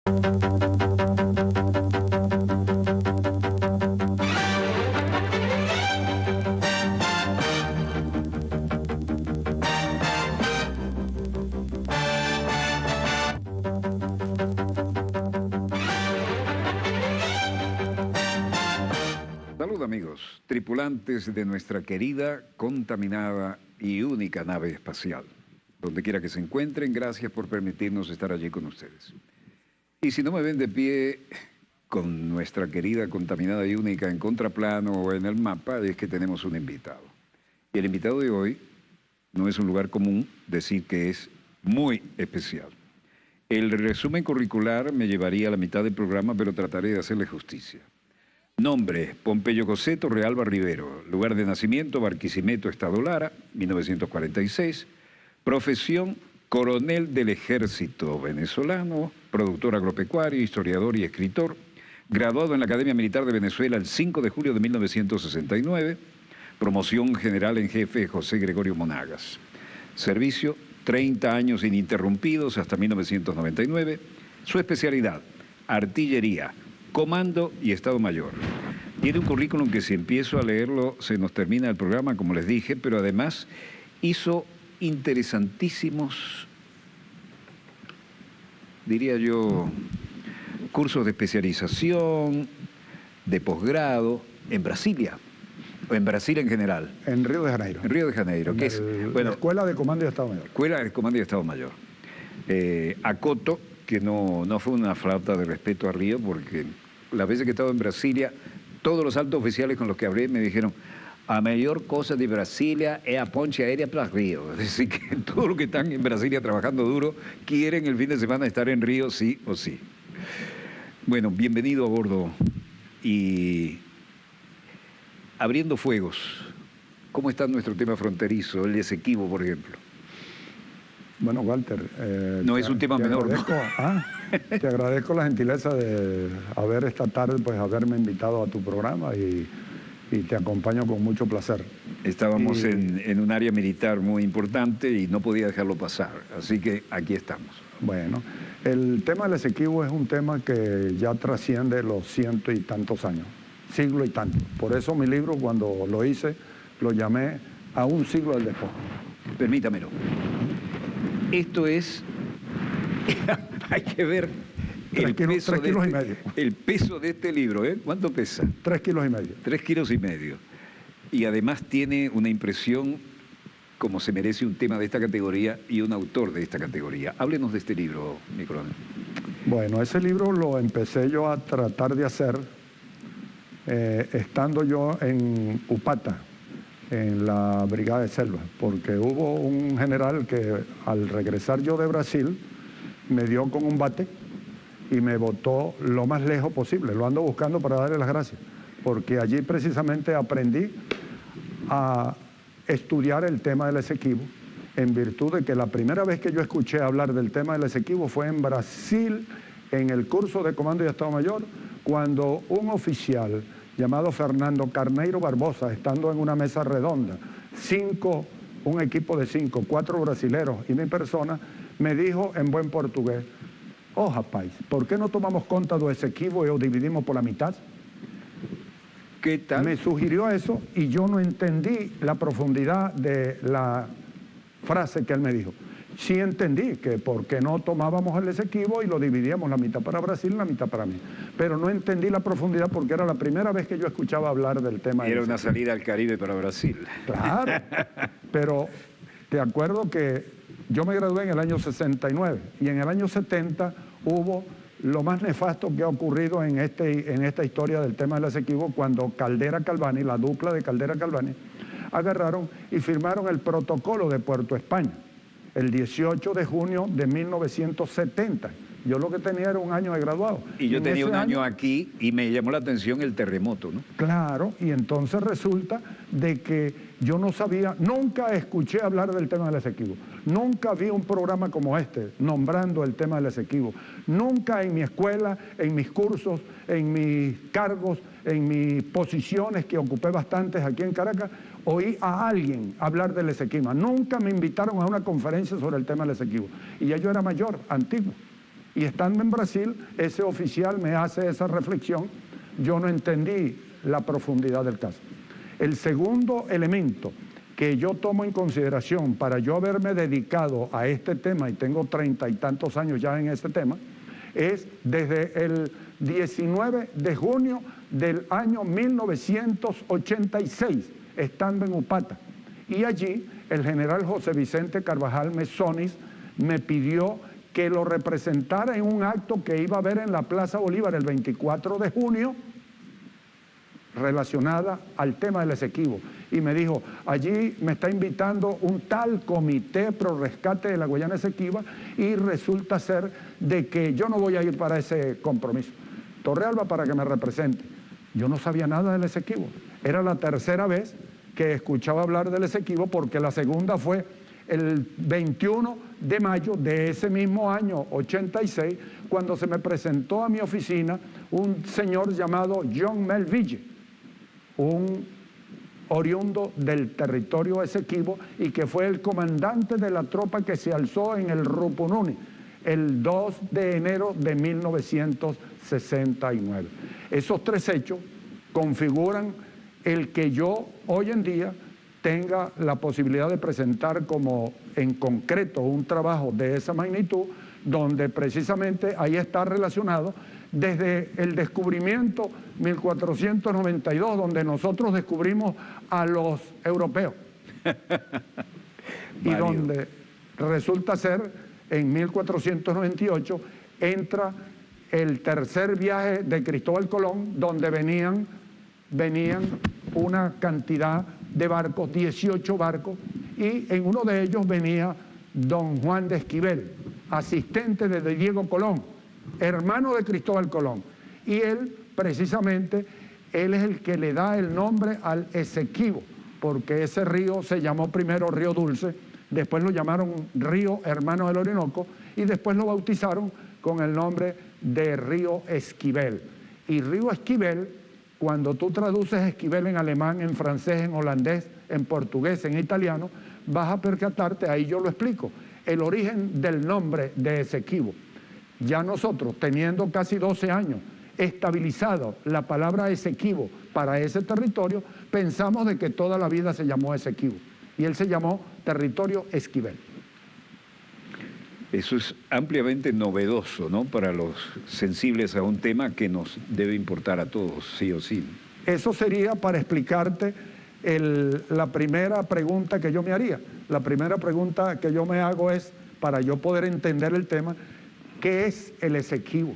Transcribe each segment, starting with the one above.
Salud amigos, tripulantes de nuestra querida, contaminada y única nave espacial. Donde quiera que se encuentren, gracias por permitirnos estar allí con ustedes. Y si no me ven de pie con nuestra querida, contaminada y única en contraplano o en el mapa, es que tenemos un invitado. Y el invitado de hoy no es un lugar común decir que es muy especial. El resumen curricular me llevaría a la mitad del programa, pero trataré de hacerle justicia. Nombre, Pompeyo José Torrealba Rivero. Lugar de nacimiento, Barquisimeto, Estado Lara, 1946. Profesión, coronel del ejército venezolano, productor agropecuario, historiador y escritor. Graduado en la Academia Militar de Venezuela el 5 de julio de 1969. Promoción general en jefe, José Gregorio Monagas. Servicio, 30 años ininterrumpidos hasta 1999. Su especialidad, artillería, comando y Estado Mayor. Tiene un currículum que si empiezo a leerlo se nos termina el programa, como les dije, pero además hizo interesantísimos, diría yo, cursos de especialización, de posgrado, en Brasilia, o en Brasil en general. En Río de Janeiro. En Río de Janeiro, que es, bueno, la Escuela de Comando y Estado Mayor. Escuela de Comando y Estado Mayor. Acoto, que no fue una falta de respeto a Río, porque las veces que he estado en Brasilia, todos los altos oficiales con los que hablé me dijeron: a mayor cosa de Brasilia es a ponche aérea para Río. Es decir, que todos los que están en Brasilia trabajando duro quieren el fin de semana estar en Río sí o sí. Bueno, bienvenido a bordo. Y abriendo fuegos, ¿cómo está nuestro tema fronterizo, el Esequibo, por ejemplo? Bueno, Walter, no es un tema menor, ¿no? Te agradezco la gentileza de haber esta tarde, pues haberme invitado a tu programa y te acompaño con mucho placer. Estábamos en un área militar muy importante y no podía dejarlo pasar, así que aquí estamos. Bueno, el tema del Esequibo es un tema que ya trasciende los ciento y tantos años, siglo y tanto. Por eso mi libro, cuando lo hice, lo llamé A un siglo del despojo. Permítamelo. Esto es, hay que ver el peso de este libro, ¿eh? ¿Cuánto pesa? 3,5 kilos. 3,5 kilos. Y además tiene una impresión como se merece un tema de esta categoría y un autor de esta categoría. Háblenos de este libro, mi coronel. Bueno, ese libro lo empecé yo a tratar de hacer estando yo en Upata, en la Brigada de Selva, porque hubo un general que al regresar yo de Brasil me dio con un bate y me botó lo más lejos posible. Lo ando buscando para darle las gracias, porque allí precisamente aprendí a estudiar el tema del Esequibo, en virtud de que la primera vez que yo escuché hablar del tema del Esequibo fue en Brasil, en el curso de Comando y Estado Mayor, cuando un oficial llamado Fernando Carneiro Barbosa, estando en una mesa redonda, un equipo de 5, 4 brasileros y mi persona, me dijo en buen portugués: oh, rapaz, ¿por qué no tomamos conta do Esequibo y lo dividimos por la mitad? ¿Qué tal? Me sugirió eso y yo no entendí la profundidad de la frase que él me dijo. Sí entendí que por qué no tomábamos el Esequibo y lo dividíamos la mitad para Brasil y la mitad para mí. Pero no entendí la profundidad porque era la primera vez que yo escuchaba hablar del tema. Era una salida al Caribe para Brasil. Claro, pero te acuerdo que yo me gradué en el año 69 y en el año 70 hubo lo más nefasto que ha ocurrido en esta historia del tema del Esequibo, cuando Caldera Calvani, la dupla de Caldera Calvani, agarraron y firmaron el protocolo de Puerto España, el 18 de junio de 1970. Yo lo que tenía era un año de graduado. Y yo tenía un año aquí y me llamó la atención el terremoto, ¿no? Claro, y entonces resulta de que yo no sabía, nunca escuché hablar del tema del Esequibo. Nunca vi un programa como este, nombrando el tema del Esequibo. Nunca en mi escuela, en mis cursos, en mis cargos, en mis posiciones, que ocupé bastantes aquí en Caracas, oí a alguien hablar del Esequibo. Nunca me invitaron a una conferencia sobre el tema del Esequibo. Y ya yo era mayor, antiguo. Y estando en Brasil, ese oficial me hace esa reflexión, yo no entendí la profundidad del caso. El segundo elemento que yo tomo en consideración para yo haberme dedicado a este tema, y tengo 30 y tantos años ya en este tema, es desde el 19 de junio del año 1986, estando en Upata. Y allí el general José Vicente Carvajal Mesonis me pidió que lo representara en un acto que iba a haber en la Plaza Bolívar el 24 de junio, relacionada al tema del Esequibo. Y me dijo, allí me está invitando un tal Comité Pro Rescate de la Guayana Esequiba y resulta ser de que yo no voy a ir para ese compromiso. Torrealba para que me represente. Yo no sabía nada del Esequibo. Era la tercera vez que escuchaba hablar del Esequibo, porque la segunda fue el 21 de mayo de ese mismo año 86, cuando se me presentó a mi oficina un señor llamado John Melville, un oriundo del territorio Esequibo y que fue el comandante de la tropa que se alzó en el Rupununi el 2 de enero de 1969. Esos tres hechos configuran el que yo hoy en día tenga la posibilidad de presentar como en concreto un trabajo de esa magnitud, donde precisamente ahí está relacionado desde el descubrimiento 1492, donde nosotros descubrimos a los europeos, y donde resulta ser en 1498 entra el tercer viaje de Cristóbal Colón, donde venían una cantidad de barcos, 18 barcos, y en uno de ellos venía don Juan de Esquivel, asistente de Diego Colón, hermano de Cristóbal Colón. Y él, precisamente, él es el que le da el nombre al Esequibo, porque ese río se llamó primero Río Dulce, después lo llamaron Río Hermano del Orinoco, y después lo bautizaron con el nombre de Río Esquivel. Y Río Esquivel, cuando tú traduces Esquivel en alemán, en francés, en holandés, en portugués, en italiano, vas a percatarte, ahí yo lo explico, el origen del nombre de Esequibo. Ya nosotros, teniendo casi 12 años, estabilizado la palabra Esequibo para ese territorio, pensamos de que toda la vida se llamó Esequibo, y él se llamó Territorio Esquivel. Eso es ampliamente novedoso, ¿no?, para los sensibles a un tema que nos debe importar a todos, sí o sí. Eso sería para explicarte la primera pregunta que yo me haría. La primera pregunta que yo me hago es, para yo poder entender el tema, ¿qué es el Esequibo?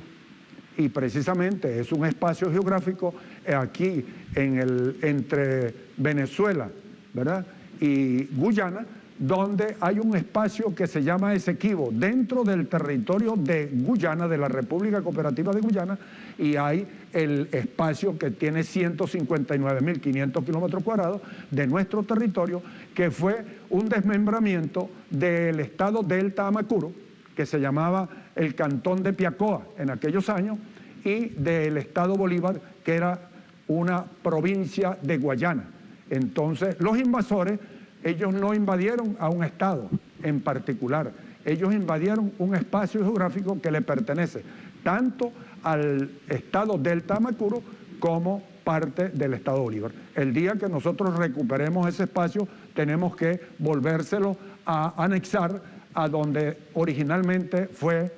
Y precisamente es un espacio geográfico aquí entre Venezuela, ¿verdad?, y Guyana, donde hay un espacio que se llama Esequibo dentro del territorio de Guyana, de la República Cooperativa de Guyana, y hay el espacio que tiene 159.500 kilómetros cuadrados de nuestro territorio, que fue un desmembramiento del estado Delta Amacuro, que se llamaba el Cantón de Piacoa en aquellos años, y del estado Bolívar, que era una provincia de Guayana. Entonces, los invasores, ellos no invadieron a un estado en particular, ellos invadieron un espacio geográfico que le pertenece tanto al estado Delta Amacuro como parte del estado Bolívar. El día que nosotros recuperemos ese espacio, tenemos que volvérselo a anexar a donde originalmente fue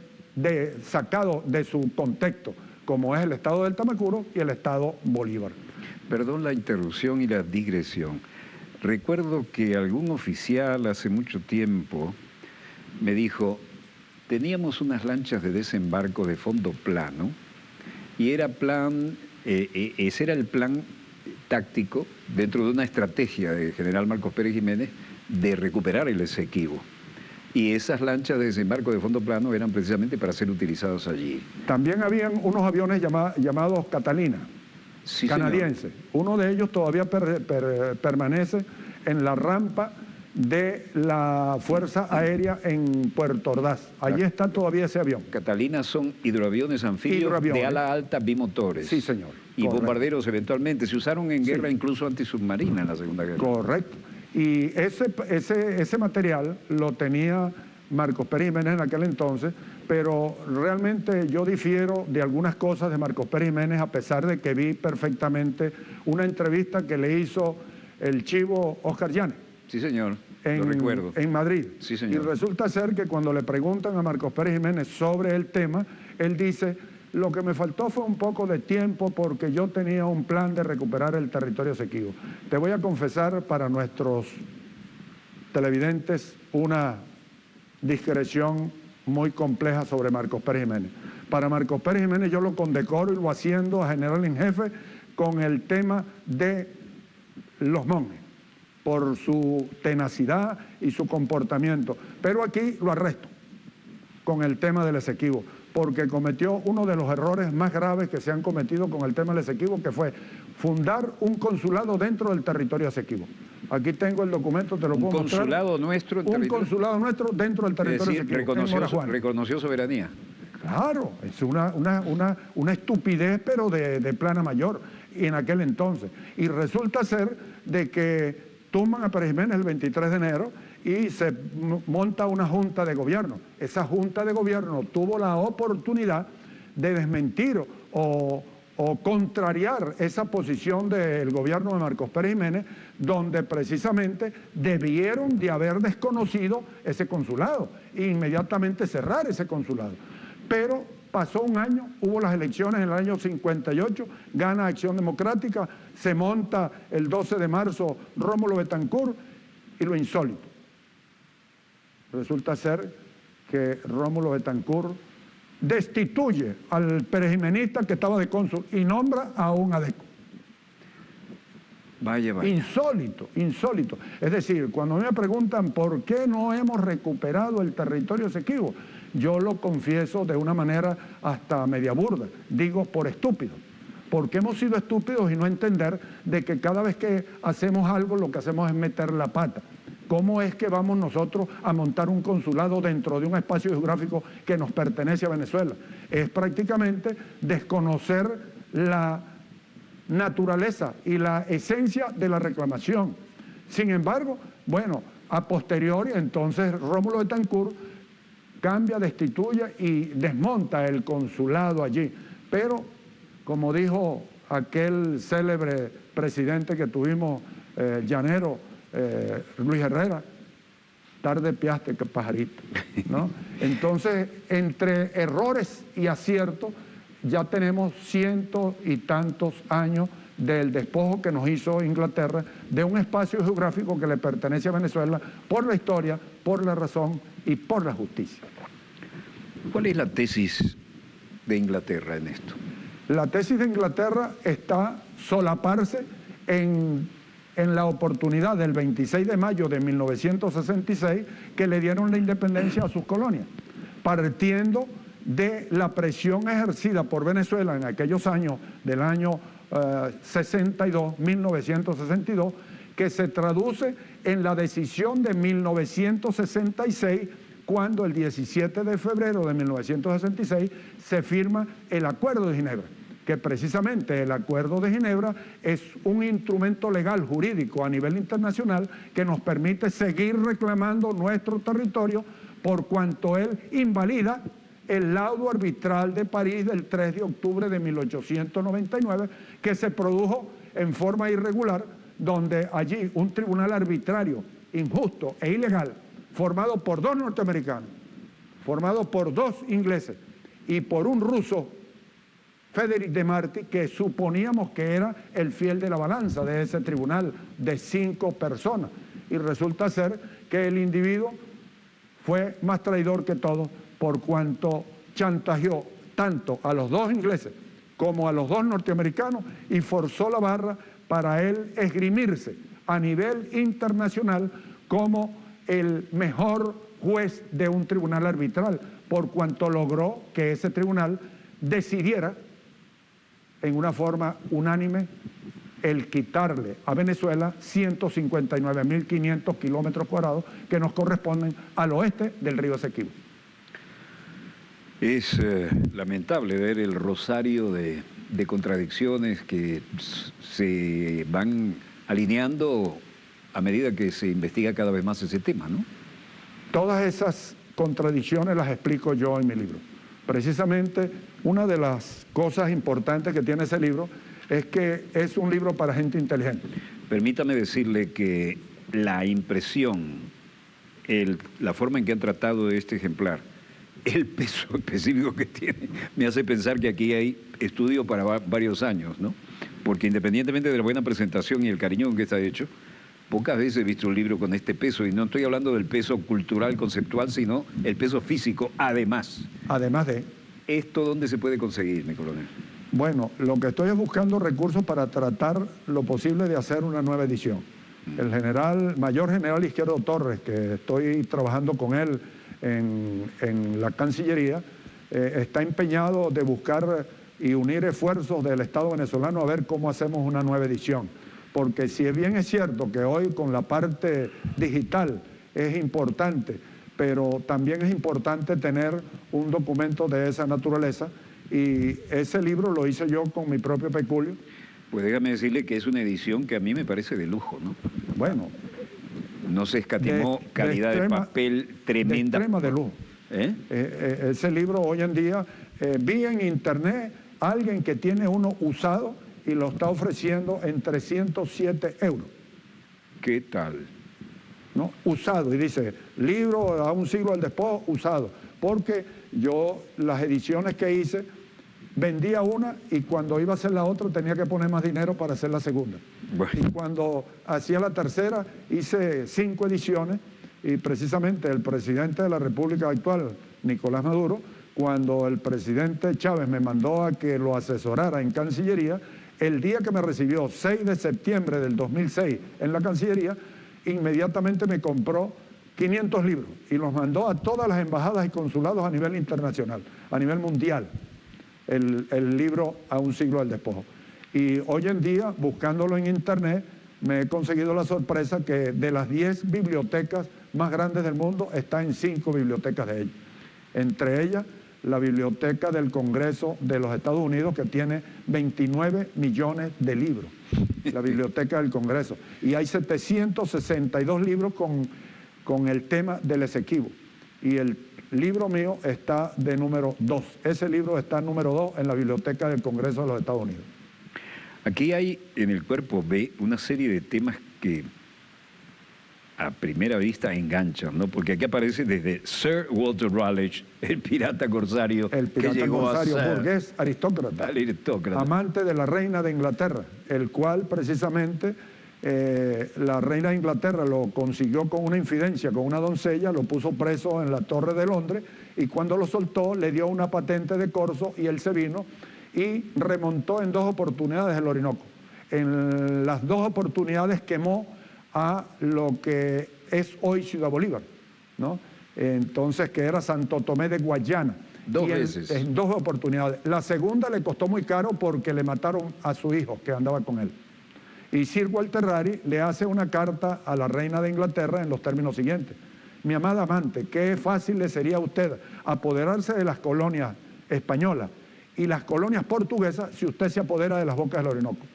sacado de su contexto, como es el estado Delta Amacuro y el estado Bolívar. Perdón la interrupción y la digresión. Recuerdo que algún oficial hace mucho tiempo me dijo, teníamos unas lanchas de desembarco de fondo plano y era ese era el plan táctico dentro de una estrategia del general Marcos Pérez Jiménez de recuperar el Esequibo. Y esas lanchas de desembarco de fondo plano eran precisamente para ser utilizadas allí. También habían unos aviones llamados Catalina, sí, canadienses. Señor. Uno de ellos todavía permanece en la rampa de la Fuerza Aérea en Puerto Ordaz. Allí está todavía ese avión. Catalina son hidroaviones anfibios de ala alta bimotores. Sí, señor. Y correcto, bombarderos eventualmente. Se usaron en guerra, sí, incluso antisubmarina en la Segunda Guerra. Correcto. Y ese material lo tenía Marcos Pérez Jiménez en aquel entonces, pero realmente yo difiero de algunas cosas de Marcos Pérez Jiménez, a pesar de que vi perfectamente una entrevista que le hizo el chivo Oscar Llanes. Sí, señor, lo recuerdo. En Madrid. Sí, señor. Y resulta ser que cuando le preguntan a Marcos Pérez Jiménez sobre el tema, él dice: lo que me faltó fue un poco de tiempo porque yo tenía un plan de recuperar el territorio Esequibo. Te voy a confesar para nuestros televidentes una discreción muy compleja sobre Marcos Pérez Jiménez. Para Marcos Pérez Jiménez yo lo condecoro y lo asciendo a general en jefe con el tema de los monjes, por su tenacidad y su comportamiento. Pero aquí lo arresto con el tema del Esequibo, porque cometió uno de los errores más graves que se han cometido con el tema del Esequibo, que fue fundar un consulado dentro del territorio Esequibo. Aquí tengo el documento, te lo puedo mostrar. Un consulado nuestro en un territorio. consulado nuestro dentro del territorio Esequibo. Reconoció soberanía. Claro, es una estupidez, pero de plana mayor, y en aquel entonces. Y resulta ser de que tumban a Pérez Jiménez el 23 de enero y se monta una junta de gobierno. Esa junta de gobierno tuvo la oportunidad de desmentir o contrariar esa posición del gobierno de Marcos Pérez Jiménez, donde precisamente debieron de haber desconocido ese consulado e inmediatamente cerrar ese consulado. Pero pasó un año, hubo las elecciones en el año 58, gana Acción Democrática, se monta el 12 de marzo Rómulo Betancourt, y lo insólito. Resulta ser que Rómulo Betancourt destituye al perejimenista que estaba de cónsul y nombra a un adeco. Vaya, vaya. Insólito, insólito. Es decir, cuando me preguntan por qué no hemos recuperado el territorio Esequibo, yo lo confieso de una manera hasta media burda. Digo, por estúpidos. Porque hemos sido estúpidos y no entender de que cada vez que hacemos algo, lo que hacemos es meter la pata. ¿Cómo es que vamos nosotros a montar un consulado dentro de un espacio geográfico que nos pertenece a Venezuela? Es prácticamente desconocer la naturaleza y la esencia de la reclamación. Sin embargo, bueno, a posteriori, entonces Rómulo Betancourt cambia, destituye y desmonta el consulado allí. Pero, como dijo aquel célebre presidente que tuvimos, llanero, Luis Herrera, tarde piaste que pajarito, ¿no? Entonces, entre errores y aciertos, ya tenemos cientos y tantos años del despojo que nos hizo Inglaterra de un espacio geográfico que le pertenece a Venezuela por la historia, por la razón y por la justicia. ¿Cuál es la tesis de Inglaterra en esto? La tesis de Inglaterra está solaparse en la oportunidad del 26 de mayo de 1966 que le dieron la independencia a sus colonias, partiendo de la presión ejercida por Venezuela en aquellos años del año 1962, que se traduce en la decisión de 1966, cuando el 17 de febrero de 1966 se firma el Acuerdo de Ginebra, que precisamente el Acuerdo de Ginebra es un instrumento legal, jurídico a nivel internacional que nos permite seguir reclamando nuestro territorio por cuanto él invalida el laudo arbitral de París del 3 de octubre de 1899, que se produjo en forma irregular, donde allí un tribunal arbitrario, injusto e ilegal, formado por 2 norteamericanos, formado por 2 ingleses y por un ruso, Frédéric de Marty, que suponíamos que era el fiel de la balanza de ese tribunal de 5 personas. Y resulta ser que el individuo fue más traidor que todos, por cuanto chantajeó tanto a los 2 ingleses como a los 2 norteamericanos y forzó la barra para él esgrimirse a nivel internacional como el mejor juez de un tribunal arbitral, por cuanto logró que ese tribunal decidiera en una forma unánime el quitarle a Venezuela 159.500 kilómetros cuadrados que nos corresponden al oeste del río Esequibo. Es lamentable ver el rosario de contradicciones que se van alineando a medida que se investiga cada vez más ese tema, ¿no? Todas esas contradicciones las explico yo en mi libro. Precisamente una de las cosas importantes que tiene ese libro es que es un libro para gente inteligente. Permítame decirle que la impresión, la forma en que han tratado este ejemplar, el peso específico que tiene, me hace pensar que aquí hay estudio para varios años, ¿no? Porque independientemente de la buena presentación y el cariño con que está hecho, pocas veces he visto un libro con este peso, y no estoy hablando del peso cultural, conceptual, sino el peso físico, además. Además de... ¿Esto dónde se puede conseguir, mi coronel? Bueno, lo que estoy es buscando recursos para tratar lo posible de hacer una nueva edición. El mayor general Izquierdo Torres, que estoy trabajando con él en la Cancillería, está empeñado de buscar y unir esfuerzos del Estado venezolano a ver cómo hacemos una nueva edición. Porque si bien es cierto que hoy con la parte digital es importante, pero también es importante tener un documento de esa naturaleza, y ese libro lo hice yo con mi propio peculio. Pues déjame decirle que es una edición que a mí me parece de lujo, ¿no? Bueno. No se escatimó calidad de papel tremenda. De lujo. Ese libro hoy en día, vi en internet a alguien que tiene uno usado y lo está ofreciendo en 307 euros. ¿Qué tal? ¿No? Usado, y dice, libro a un siglo del despojo, usado. Porque yo, las ediciones que hice, vendía una y cuando iba a hacer la otra tenía que poner más dinero para hacer la segunda. Bueno. Y cuando hacía la tercera, hice 5 ediciones, y precisamente el presidente de la República actual, Nicolás Maduro, cuando el presidente Chávez me mandó a que lo asesorara en Cancillería, el día que me recibió, 6 de septiembre del 2006, en la Cancillería, inmediatamente me compró 500 libros y los mandó a todas las embajadas y consulados a nivel internacional, a nivel mundial, el libro A un siglo del despojo. Y hoy en día, buscándolo en internet, me he conseguido la sorpresa que de las 10 bibliotecas más grandes del mundo, está en 5 bibliotecas de ellas. Entre ellas, la Biblioteca del Congreso de los Estados Unidos, que tiene 29 millones de libros, la Biblioteca del Congreso. Y hay 762 libros con el tema del Esequibo. Y el libro mío está de número 2. Ese libro está número 2 en la Biblioteca del Congreso de los Estados Unidos. Aquí hay en el cuerpo B una serie de temas que a primera vista enganchan, ¿no? Porque aquí aparece desde Sir Walter Raleigh, el pirata corsario, que llegó a ser burgués, aristócrata, amante de la reina de Inglaterra, el cual precisamente la reina de Inglaterra lo consiguió con una infidencia con una doncella, lo puso preso en la Torre de Londres, y cuando lo soltó le dio una patente de corso y él se vino y remontó en 2 oportunidades el Orinoco. En las 2 oportunidades quemó a lo que es hoy Ciudad Bolívar, ¿no? Entonces, que era Santo Tomé de Guayana. 2 veces. En 2 oportunidades. La segunda le costó muy caro porque le mataron a su hijo que andaba con él. Y Sir Walter Raleigh le hace una carta a la reina de Inglaterra en los términos siguientes: mi amada amante, qué fácil le sería a usted apoderarse de las colonias españolas y las colonias portuguesas si usted se apodera de las bocas del Orinoco.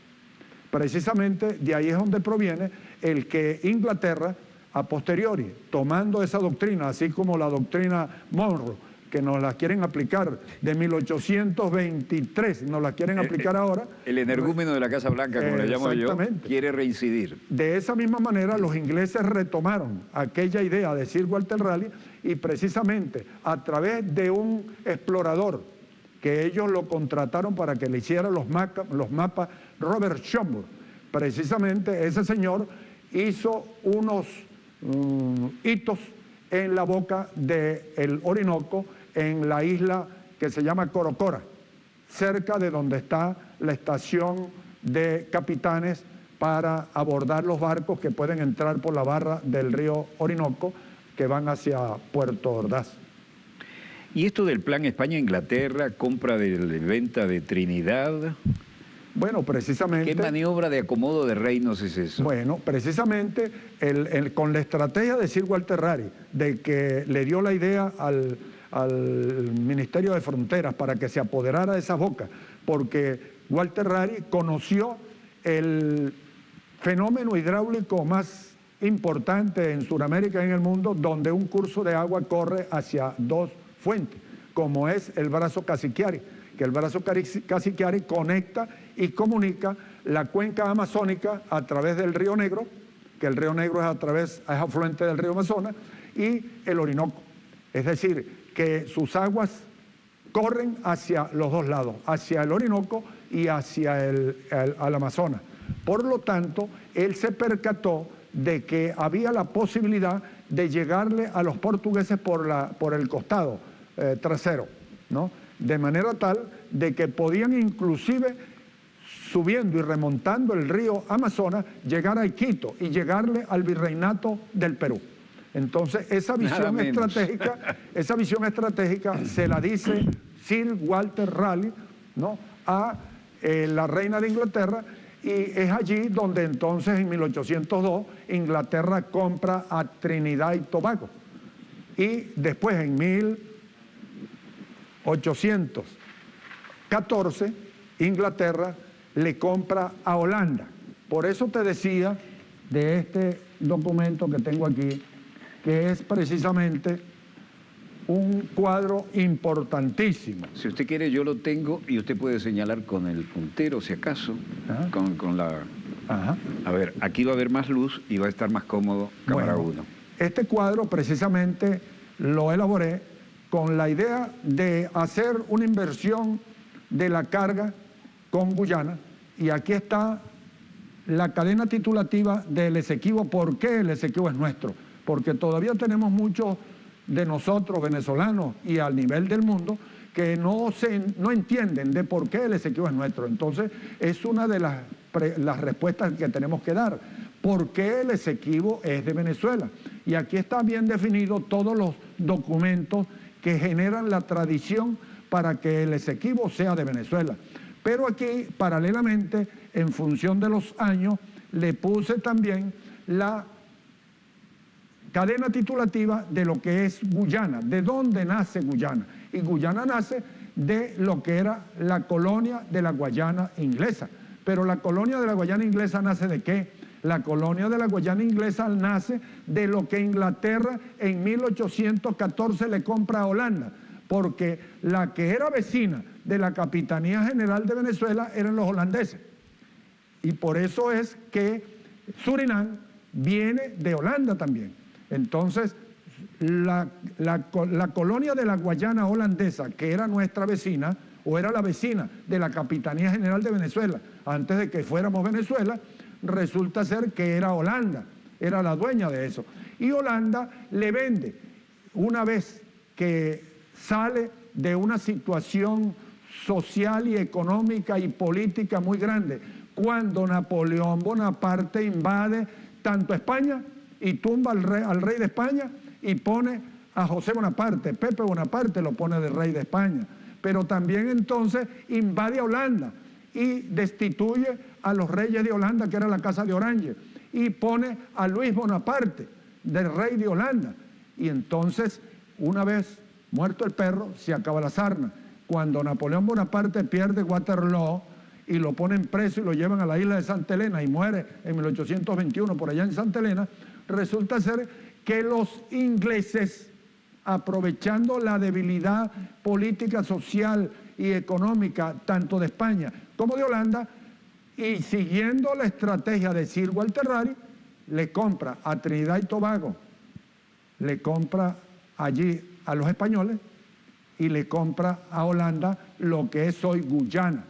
Precisamente de ahí es donde proviene el que Inglaterra, a posteriori, tomando esa doctrina, así como la doctrina Monroe, que nos la quieren aplicar de 1823, nos la quieren aplicar ahora. El energúmeno de la Casa Blanca, como le llamo yo, quiere reincidir. De esa misma manera, los ingleses retomaron aquella idea de Sir Walter Raleigh, y precisamente a través de un explorador que ellos lo contrataron para que le hiciera los mapas, Robert Schomburg. Precisamente ese señor hizo unos hitos en la boca del Orinoco, en la isla que se llama Corocora, cerca de donde está la estación de capitanes para abordar los barcos que pueden entrar por la barra del río Orinoco que van hacia Puerto Ordaz. ¿Y esto del plan España-Inglaterra, compra de venta de Trinidad? Bueno, precisamente... ¿Qué maniobra de acomodo de reinos es eso? Bueno, precisamente con la estrategia de Sir Walter Raleigh, de que le dio la idea al Ministerio de Fronteras para que se apoderara de esas bocas, porque Walter Raleigh conoció el fenómeno hidráulico más importante en Sudamérica y en el mundo donde un curso de agua corre hacia dos fuentes, como es el brazo Casiquiare, que el brazo Casiquiare conecta y comunica la cuenca amazónica a través del río Negro, que el río Negro es afluente del río Amazonas, y el Orinoco. Es decir, que sus aguas corren hacia los dos lados, hacia el Orinoco y hacia el Amazonas. Por lo tanto, él se percató de que había la posibilidad de llegarle a los portugueses por el costado trasero, ¿no? De manera tal de que podían inclusive, subiendo y remontando el río Amazonas, llegar a Iquitos y llegarle al virreinato del Perú. Entonces, esa visión estratégica se la dice Sir Walter Raleigh, ¿no?, a la reina de Inglaterra, y es allí donde entonces en 1802 Inglaterra compra a Trinidad y Tobago. Y después en 1814 Inglaterra le compra a Holanda. Por eso te decía de este documento que tengo aquí, que es precisamente un cuadro importantísimo. Si usted quiere, yo lo tengo y usted puede señalar con el puntero, si acaso, con la... Ajá. A ver, aquí va a haber más luz y va a estar más cómodo cámara 1. Este cuadro precisamente lo elaboré con la idea de hacer una inversión de la carga con Guyana, y aquí está la cadena titulativa del Esequibo. ¿Por qué el Esequibo es nuestro? Porque todavía tenemos muchos de nosotros, venezolanos, y al nivel del mundo, que no entienden de por qué el Esequibo es nuestro. Entonces, es una de las respuestas que tenemos que dar. ¿Por qué el Esequibo es de Venezuela? Y aquí está bien definido todos los documentos que generan la tradición para que el Esequibo sea de Venezuela. Pero aquí, paralelamente, en función de los años, le puse también la cadena titulativa de lo que es Guyana, de dónde nace Guyana. Y Guyana nace de lo que era la colonia de la Guayana inglesa. Pero la colonia de la Guayana inglesa nace ¿de qué? La colonia de la Guayana inglesa nace de lo que Inglaterra en 1814 le compra a Holanda, porque la que era vecina de la Capitanía General de Venezuela eran los holandeses. Y por eso es que Surinam viene de Holanda también. Entonces, la colonia de la Guayana holandesa, que era nuestra vecina, o era la vecina de la Capitanía General de Venezuela, antes de que fuéramos Venezuela, resulta ser que era Holanda, era la dueña de eso. Y Holanda le vende, una vez que sale de una situación social y económica y política muy grande, cuando Napoleón Bonaparte invade tanto España y tumba al rey de España y pone a José Bonaparte, Pepe Bonaparte lo pone de rey de España, pero también entonces invade a Holanda y destituye a los reyes de Holanda, que era la Casa de Orange, y pone a Luis Bonaparte de rey de Holanda. Y entonces, una vez muerto el perro, se acaba la sarna. Cuando Napoleón Bonaparte pierde Waterloo y lo ponen preso y lo llevan a la isla de Santa Elena y muere en 1821 por allá en Santa Elena, resulta ser que los ingleses, aprovechando la debilidad política, social y económica tanto de España como de Holanda, y siguiendo la estrategia de Sir Walter Raleigh, le compra a Trinidad y Tobago, le compra allí a los españoles y le compra a Holanda lo que es hoy Guyana.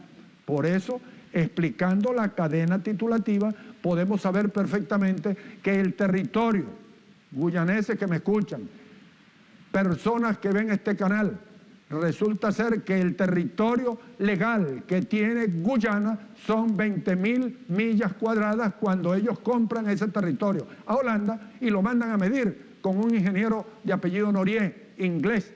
Por eso, explicando la cadena titulativa, podemos saber perfectamente que el territorio, guyaneses que me escuchan, personas que ven este canal, resulta ser que el territorio legal que tiene Guyana son 20.000 millas cuadradas cuando ellos compran ese territorio a Holanda y lo mandan a medir con un ingeniero de apellido Norié, inglés.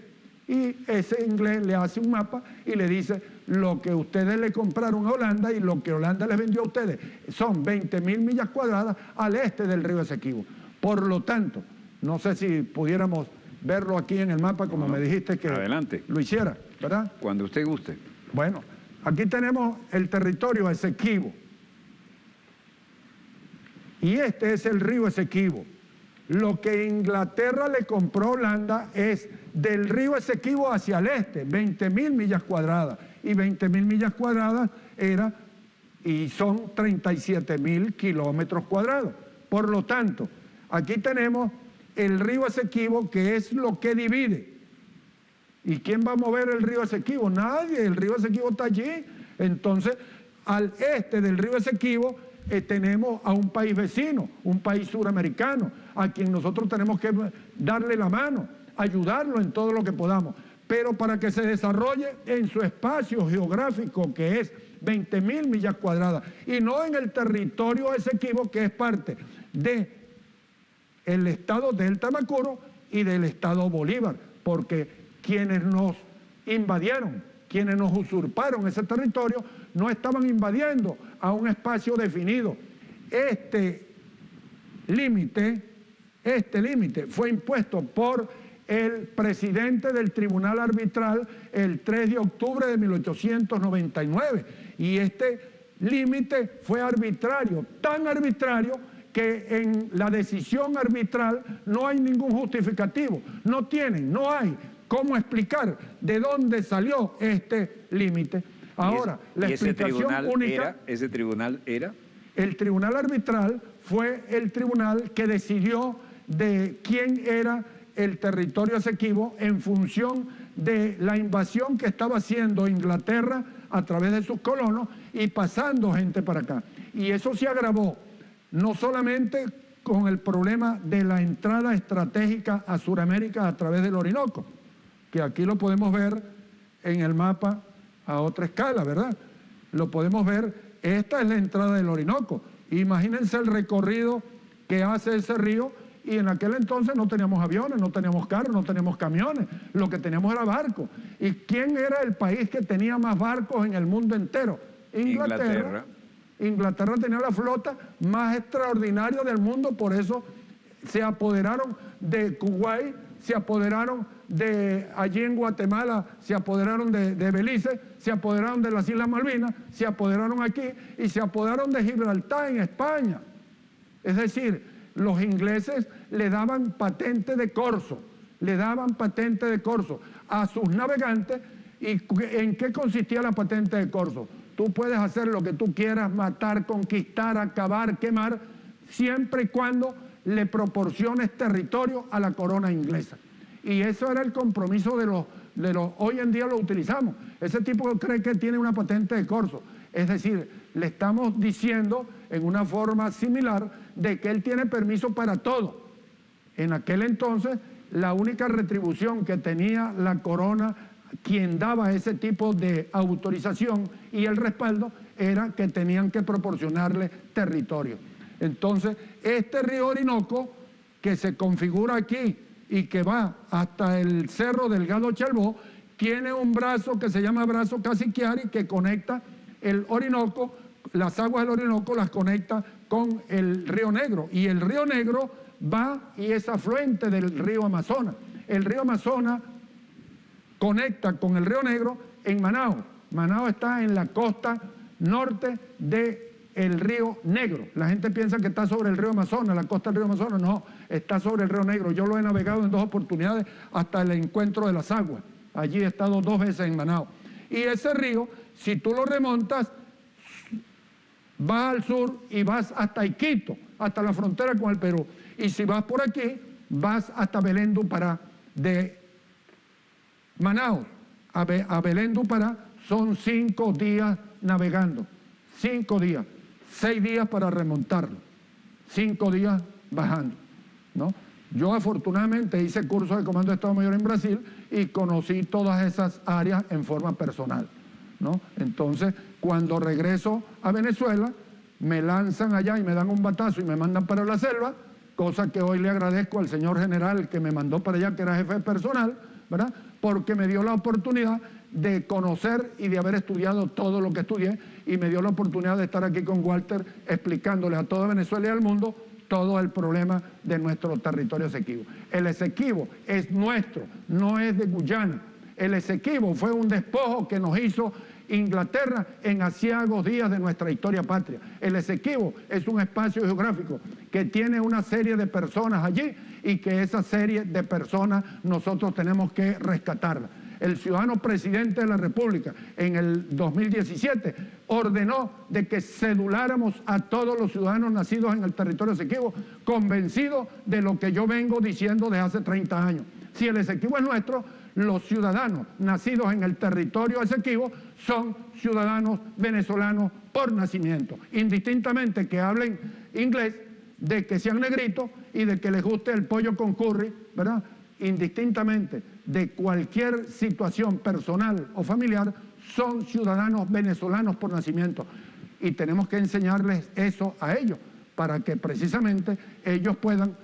Y ese inglés le hace un mapa y le dice lo que ustedes le compraron a Holanda y lo que Holanda les vendió a ustedes. Son 20.000 millas cuadradas al este del río Esequibo. Por lo tanto, no sé si pudiéramos verlo aquí en el mapa como me dijiste que adelante, lo hiciera, ¿verdad? Cuando usted guste. Bueno, aquí tenemos el territorio Esequibo. Y este es el río Esequibo. Lo que Inglaterra le compró a Holanda es del río Esequibo hacia el este, 20.000 millas cuadradas. Y 20.000 millas cuadradas son 37.000 kilómetros cuadrados. Por lo tanto, aquí tenemos el río Esequibo, que es lo que divide. ¿Y quién va a mover el río Esequibo? Nadie, el río Esequibo está allí. Entonces, al este del río Esequibo tenemos a un país vecino, un país suramericano, a quien nosotros tenemos que darle la mano, ayudarlo en todo lo que podamos. Pero para que se desarrolle en su espacio geográfico, que es 20.000 millas cuadradas, y no en el territorio Esequibo, que es parte del estado del Tamacuro y del estado Bolívar, porque quienes nos invadieron, quienes nos usurparon ese territorio, no estaban invadiendo a un espacio definido. Este límite fue impuesto por el presidente del Tribunal Arbitral el 3 de octubre de 1899. Y este límite fue arbitrario, tan arbitrario que en la decisión arbitral no hay ningún justificativo. No hay cómo explicar de dónde salió este límite. Ahora, la explicación única... ¿Ese tribunal era? El tribunal arbitral fue el tribunal que decidió de quién era el territorio Esequibo en función de la invasión que estaba haciendo Inglaterra a través de sus colonos y pasando gente para acá. Y eso se agravó no solamente con el problema de la entrada estratégica a Sudamérica a través del Orinoco, que aquí lo podemos ver en el mapa a otra escala, ¿verdad? Lo podemos ver, esta es la entrada del Orinoco. Imagínense el recorrido que hace ese río, y en aquel entonces no teníamos aviones, no teníamos carros, no teníamos camiones, lo que teníamos era barcos. ¿Y quién era el país que tenía más barcos en el mundo entero? Inglaterra. Inglaterra tenía la flota más extraordinaria del mundo, por eso se apoderaron de Kuwait, se apoderaron de allí en Guatemala, se apoderaron de Belice, se apoderaron de las Islas Malvinas, se apoderaron aquí y se apoderaron de Gibraltar en España. Es decir, los ingleses le daban patente de corso, a sus navegantes. ¿Y en qué consistía la patente de corso? Tú puedes hacer lo que tú quieras, matar, conquistar, acabar, quemar, siempre y cuando le proporciones territorio a la corona inglesa. Y eso era el compromiso de los hoy en día lo utilizamos. Ese tipo cree que tiene una patente de corso. Es decir, le estamos diciendo en una forma similar de que él tiene permiso para todo. En aquel entonces, la única retribución que tenía la corona, quien daba ese tipo de autorización y el respaldo, era que tenían que proporcionarle territorio. Entonces, este río Orinoco, que se configura aquí y que va hasta el Cerro Delgado Chalbó, tiene un brazo que se llama brazo Casiquiari, que conecta el Orinoco, las aguas del Orinoco las conecta con el Río Negro, y el Río Negro va y es afluente del río Amazonas. El río Amazonas conecta con el Río Negro en Manaos. Manaos está en la costa norte del Río Negro. La gente piensa que está sobre el río Amazonas, la costa del río Amazonas. No, está sobre el Río Negro. Yo lo he navegado en 2 oportunidades hasta el encuentro de las aguas. Allí he estado 2 veces en Manaos. Y ese río, si tú lo remontas, vas al sur y vas hasta Iquitos, hasta la frontera con el Perú. Y si vas por aquí, vas hasta Belén do Pará. De Manaos a Belén do Pará son 5 días navegando. 5 días. 6 días para remontarlo. 5 días bajando, ¿no? Yo afortunadamente hice curso de Comando de Estado Mayor en Brasil y conocí todas esas áreas en forma personal, ¿no? Entonces, cuando regreso a Venezuela, me lanzan allá y me dan un batazo y me mandan para la selva, cosa que hoy le agradezco al señor general que me mandó para allá, que era jefe de personal, ¿verdad? Porque me dio la oportunidad de conocer y de haber estudiado todo lo que estudié, y me dio la oportunidad de estar aquí con Walter explicándole a toda Venezuela y al mundo todo el problema de nuestro territorio Esequibo. El Esequibo es nuestro, no es de Guyana. El Esequibo fue un despojo que nos hizo Inglaterra en aciagos días de nuestra historia patria. El Esequibo es un espacio geográfico que tiene una serie de personas allí y que esa serie de personas nosotros tenemos que rescatarla. El ciudadano presidente de la República en el 2017 ordenó de que ceduláramos a todos los ciudadanos nacidos en el territorio Esequibo, convencido de lo que yo vengo diciendo desde hace 30 años. Si el Esequibo es nuestro, los ciudadanos nacidos en el territorio Esequibo son ciudadanos venezolanos por nacimiento, indistintamente que hablen inglés, de que sean negritos y de que les guste el pollo con curry, ¿verdad? Indistintamente de cualquier situación personal o familiar, son ciudadanos venezolanos por nacimiento. Y tenemos que enseñarles eso a ellos, para que precisamente ellos puedan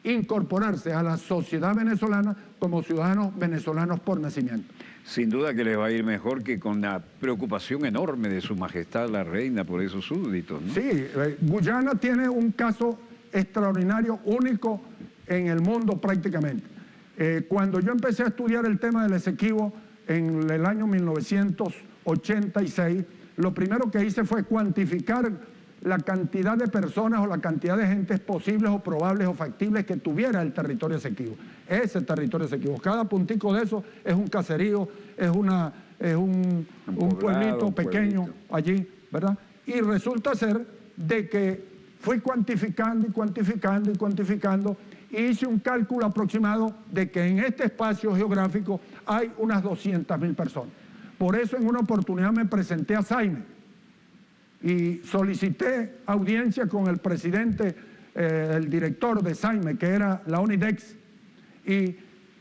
incorporarse a la sociedad venezolana como ciudadanos venezolanos por nacimiento. Sin duda que les va a ir mejor que con la preocupación enorme de Su Majestad la Reina por esos súbditos, ¿no? Sí, Guyana tiene un caso extraordinario, único en el mundo prácticamente. Cuando yo empecé a estudiar el tema del Esequibo en el año 1986, lo primero que hice fue cuantificar la cantidad de personas o la cantidad de gentes posibles o probables o factibles que tuviera el territorio Esequibo. Ese territorio Esequibo. Cada puntico de eso es un caserío, es un pueblito pequeño allí, ¿verdad? Y resulta ser de que fui cuantificando y cuantificando y cuantificando, y hice un cálculo aproximado de que en este espacio geográfico hay unas 200.000 personas. Por eso en una oportunidad me presenté a Saime y solicité audiencia con el presidente, el director de Saime, que era la Unidex, y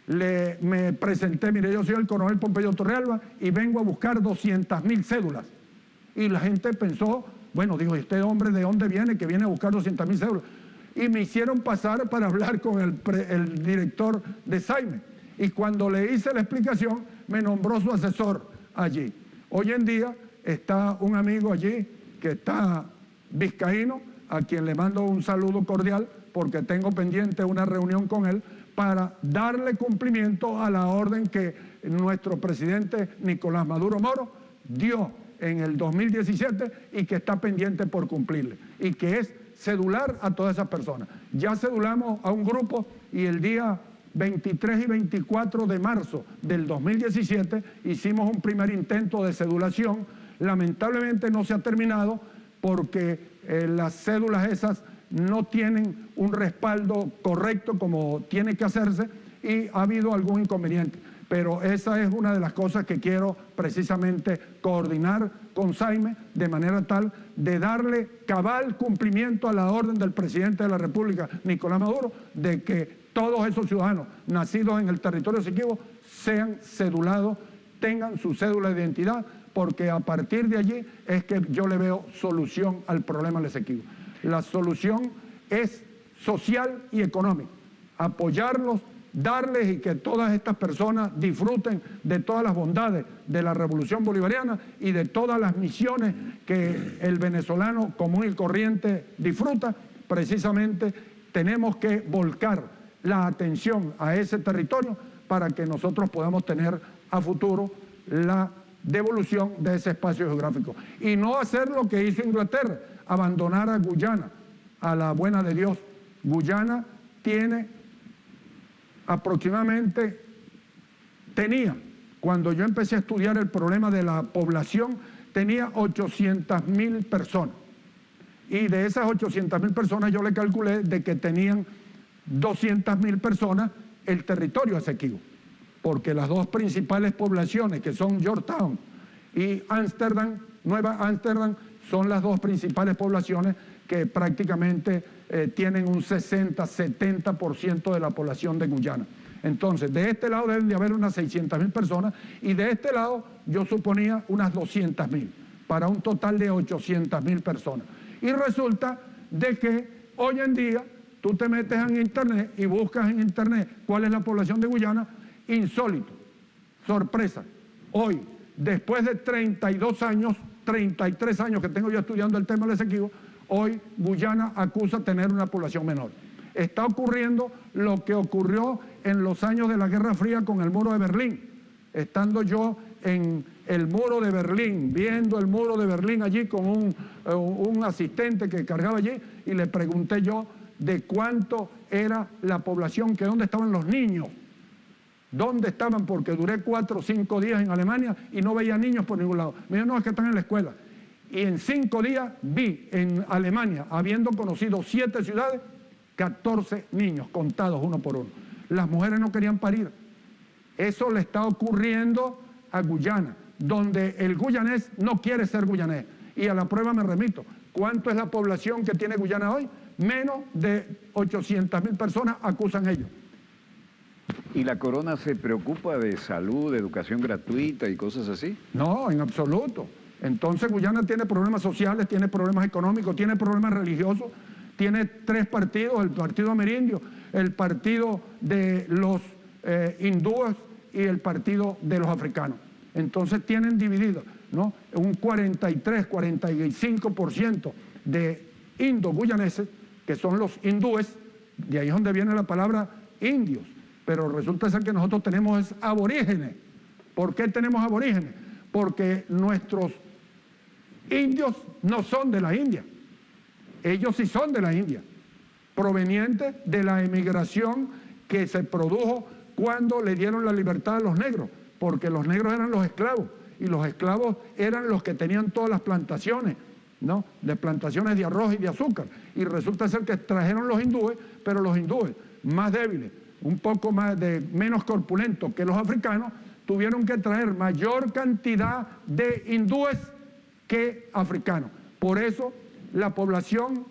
me presenté, mire, yo soy el coronel Pompeyo Torrealba y vengo a buscar 200.000 cédulas. Y la gente pensó, bueno, dijo, ¿este hombre de dónde viene que viene a buscar 200.000 cédulas? Y me hicieron pasar para hablar con el director de Saime. Y cuando le hice la explicación, me nombró su asesor allí. Hoy en día está un amigo allí que está vizcaíno, a quien le mando un saludo cordial porque tengo pendiente una reunión con él para darle cumplimiento a la orden que nuestro presidente Nicolás Maduro Moro dio en el 2017 y que está pendiente por cumplirle, y que es cedular a todas esas personas. Ya cedulamos a un grupo y el día 23 y 24 de marzo del 2017 hicimos un primer intento de cedulación. Lamentablemente no se ha terminado porque las cédulas esas no tienen un respaldo correcto como tiene que hacerse y ha habido algún inconveniente. Pero esa es una de las cosas que quiero precisamente coordinar con Saime de manera tal de darle cabal cumplimiento a la orden del presidente de la República, Nicolás Maduro, de que todos esos ciudadanos nacidos en el territorio Esequibo sean cedulados, tengan su cédula de identidad, porque a partir de allí es que yo le veo solución al problema del Esequibo. La solución es social y económica, apoyarlos, darles y que todas estas personas disfruten de todas las bondades de la revolución bolivariana y de todas las misiones que el venezolano común y corriente disfruta. Precisamente tenemos que volcar la atención a ese territorio para que nosotros podamos tener a futuro la devolución de ese espacio geográfico y no hacer lo que hizo Inglaterra, abandonar a Guyana a la buena de Dios. Guyana tenía, cuando yo empecé a estudiar el problema de la población, tenía 800.000 personas. Y de esas 800.000 personas yo le calculé de que tenían 200.000 personas el territorio Esequibo, porque las dos principales poblaciones, que son Georgetown y Ámsterdam, Nueva Ámsterdam, son las dos principales poblaciones que prácticamente tienen un 60-70% de la población de Guyana. Entonces, de este lado deben de haber unas 600.000 personas y de este lado yo suponía unas 200.000, para un total de 800.000 personas. Y resulta de que hoy en día tú te metes en internet y buscas en internet cuál es la población de Guyana. Insólito, sorpresa, hoy, después de 32 años, 33 años que tengo yo estudiando el tema del Esequibo, hoy Guyana acusa tener una población menor. Está ocurriendo lo que ocurrió en los años de la Guerra Fría con el muro de Berlín. Estando yo en el muro de Berlín, viendo el muro de Berlín allí con un asistente que cargaba allí, y le pregunté yo de cuánto era la población, que dónde estaban los niños, dónde estaban, porque duré 4 o 5 días en Alemania y no veía niños por ningún lado. Me dijo, no, es que están en la escuela. Y en 5 días vi en Alemania, habiendo conocido 7 ciudades, 14 niños contados uno por uno. Las mujeres no querían parir. Eso le está ocurriendo a Guyana, donde el guyanés no quiere ser guyanés. Y a la prueba me remito. ¿Cuánto es la población que tiene Guyana hoy? Menos de 800.000 personas, acusan ellos. ¿Y la corona se preocupa de salud, de educación gratuita y cosas así? No, en absoluto. Entonces Guyana tiene problemas sociales, tiene problemas económicos, tiene problemas religiosos, tiene 3 partidos, el partido amerindio, el partido de los hindúes y el partido de los africanos. Entonces tienen dividido, ¿no?, un 43-45% de indo-guyaneses, que son los hindúes, de ahí es donde viene la palabra indios, pero resulta ser que nosotros tenemos aborígenes. ¿Por qué tenemos aborígenes? Porque nuestros indios no son de la India, ellos sí son de la India, provenientes de la emigración que se produjo cuando le dieron la libertad a los negros, porque los negros eran los esclavos, y los esclavos eran los que tenían todas las plantaciones, ¿no?, de plantaciones de arroz y de azúcar, y resulta ser que trajeron los hindúes, pero los hindúes más débiles, un poco menos corpulentos que los africanos, tuvieron que traer mayor cantidad de hindúes que africanos. Por eso la población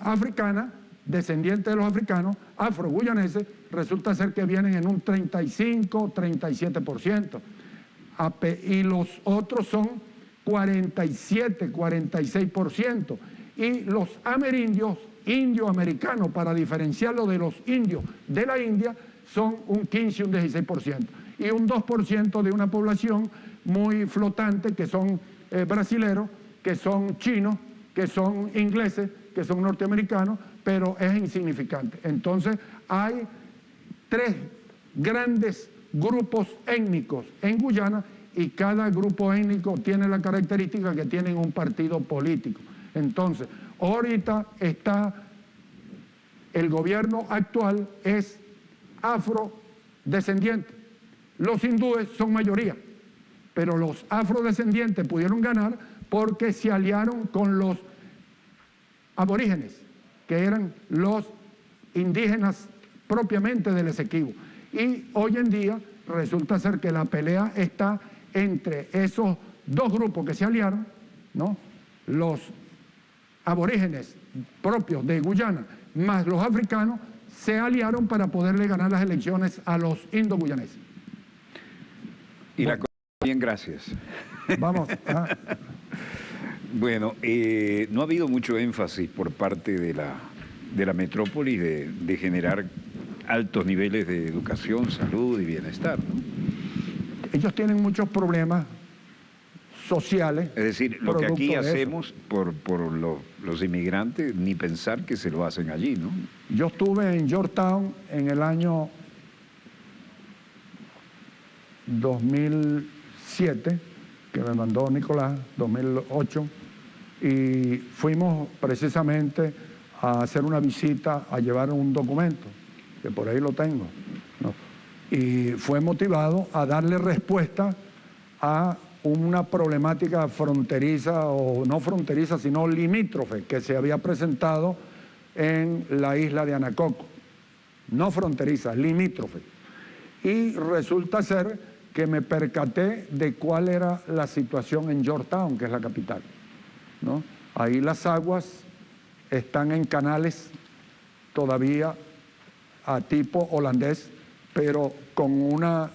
africana, descendiente de los africanos, afro-guyaneses, resulta ser que vienen en un 35-37%, y los otros son 47-46%, y los amerindios, indio-americanos, para diferenciarlo de los indios de la India, son un 15 y un 16%, y un 2% de una población muy flotante, que son brasileros, que son chinos, que son ingleses, que son norteamericanos, pero es insignificante. Entonces hay 3 grandes grupos étnicos en Guyana, y cada grupo étnico tiene la característica que tienen un partido político. Entonces, ahorita está, el gobierno actual es afrodescendiente. Los hindúes son mayoría, pero los afrodescendientes pudieron ganar porque se aliaron con los aborígenes, que eran los indígenas propiamente del Esequibo. Y hoy en día resulta ser que la pelea está entre esos 2 grupos que se aliaron, ¿no?, los aborígenes propios de Guyana más los africanos, se aliaron para poderle ganar las elecciones a los indo-guyaneses. Y la cosa, bien, gracias. Vamos. Bueno, no ha habido mucho énfasis por parte de la metrópoli de generar altos niveles de educación, salud y bienestar, ¿no? Ellos tienen muchos problemas sociales. Es decir, lo que aquí hacemos por los inmigrantes, ni pensar que se lo hacen allí, ¿no? Yo estuve en Georgetown en el año 2007, que me mandó Nicolás, 2008, y fuimos precisamente a hacer una visita, a llevar un documento, que por ahí lo tengo, ¿no? Y fue motivado a darle respuesta a una problemática fronteriza, o no fronteriza, sino limítrofe, que se había presentado en la isla de Anacoco. No fronteriza, limítrofe. Y resulta ser que me percaté de cuál era la situación en Georgetown, que es la capital, ¿no? Ahí las aguas están en canales todavía a tipo holandés, pero con una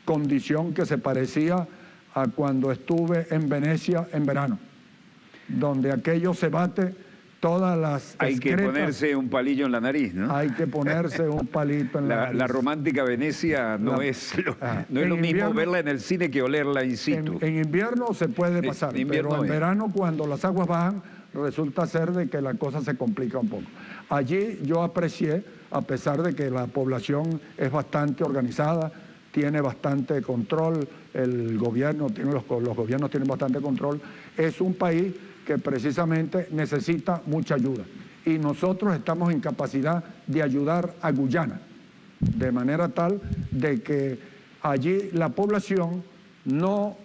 condición que se parecía a cuando estuve en Venecia en verano, donde aquello se bate todas las Hay excretas. Que ponerse un palillo en la nariz, ¿no? Hay que ponerse un palito en la nariz. La romántica Venecia no es lo mismo verla en el cine que olerla in situ. En invierno se puede pasar, pero en verano, cuando las aguas bajan, resulta ser de que la cosa se complica un poco. Allí yo aprecié, a pesar de que la población es bastante organizada, tiene bastante control, el gobierno tiene, los gobiernos tienen bastante control. Es un país que precisamente necesita mucha ayuda. Y nosotros estamos en capacidad de ayudar a Guyana, de manera tal de que allí la población no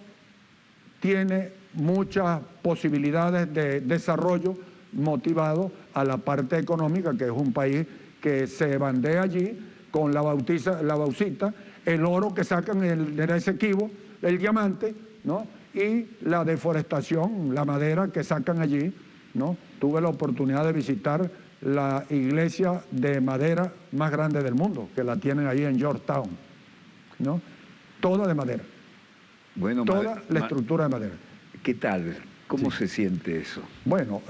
tiene muchas posibilidades de desarrollo motivado a la parte económica, que es un país que se bandea allí con la bauxita, el oro que sacan del Esequibo, el diamante, ¿no? Y la deforestación, la madera que sacan allí, ¿no? Tuve la oportunidad de visitar la iglesia de madera más grande del mundo, que la tienen ahí en Georgetown, ¿no? Toda de madera. Bueno, toda la estructura de madera. ¿Qué tal? ¿Cómo se siente eso? Bueno,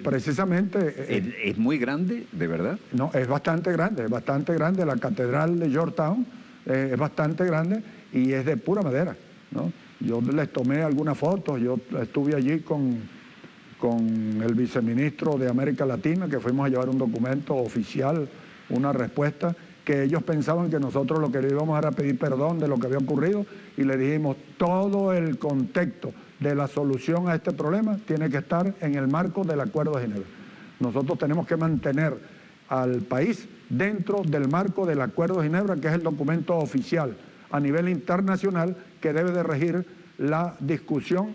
precisamente... ¿Es muy grande, de verdad? No, es bastante grande, es bastante grande. La catedral de Georgetown es bastante grande y es de pura madera, ¿no? Yo les tomé algunas fotos, yo estuve allí con el viceministro de América Latina, que fuimos a llevar un documento oficial, una respuesta, que ellos pensaban que nosotros lo que le íbamos era pedir perdón de lo que había ocurrido, y le dijimos todo el contexto de la solución a este problema tiene que estar en el marco del Acuerdo de Ginebra. Nosotros tenemos que mantener al país dentro del marco del Acuerdo de Ginebra, que es el documento oficial a nivel internacional que debe de regir la discusión